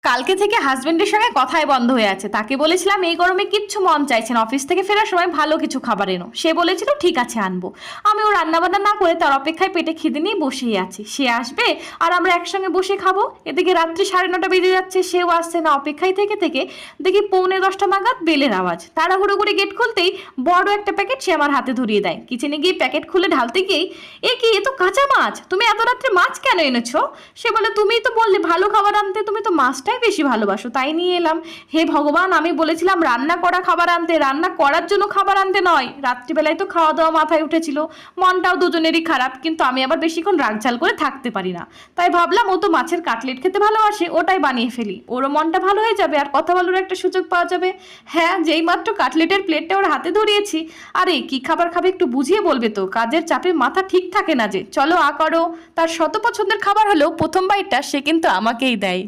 কালকে থেকে হাজবেন্ডের সঙ্গে কথাই বন্ধ হয়ে আছে। তাকে বলেছিলাম এই গরমে কিচ্ছু মন চাইছে না, অফিস থেকে ফেরার সময় ভালো কিছু খাবার এনো। সে বলেছিল ঠিক আছে আনবো। আমি ও রান্নাবান্না না করে তার অপেক্ষায় পেটে খিদে নিয়ে বসেই আছি। সে আসবে আর আমরা একসঙ্গে বসে খাবো। এদিকে রাত্রি 9:30 বেজে যাচ্ছে, সেও আসছে না। অপেক্ষায় থেকে থেকে দেখি 9:45 নাগাদ বেলের আওয়াজ। তাড়াহুড়ো করে গেট খুলতেই বড় একটা প্যাকেট সে আমার হাতে ধরিয়ে দেয়। কিচেনে গিয়ে প্যাকেট খুলে ঢালতে গিয়েই এ কি, এ তো কাঁচা মাছ, তুমি এত রাত্রে মাছ কেন এনেছো? সে বলে তুমিই তো বললে ভালো খাবার আনতে, তুমি তো মাছটাই বেশি ভালোবাসো, তাই নিয়ে এলাম। হে ভগবান, আমি বলেছিলাম রান্না করা খাবার আনতে, রান্না করার জন্য খাবার আনতে নয়। রাত্রিবেলায় তো খাওয়া দাওয়া মাথায় উঠেছিল, মনটাও দুজনেরই খারাপ, কিন্তু আমি আবার বেশিক্ষণ রাগঝাল করে থাকতে পারি না। তাই ভাবলাম ও তো মাছের কাটলেট খেতে ভালোবাসে, ওটাই বানিয়ে ফেলি, ওরও মনটা ভালো হয়ে যাবে আর কথা বলার একটা সুযোগ পাওয়া যাবে। হ্যাঁ, যেই মাত্র কাটলেটের প্লেটটা ওর হাতে ধরিয়েছি, আরে কি খাবার খাবে একটু বুঝিয়ে বলবে তো, কাজের চাপে মাথা ঠিক থাকে না যে। চলো করো। তার শত পছন্দের খাবার হলেও প্রথম বাইটটা সে কিন্তু আমাকেই দেয়।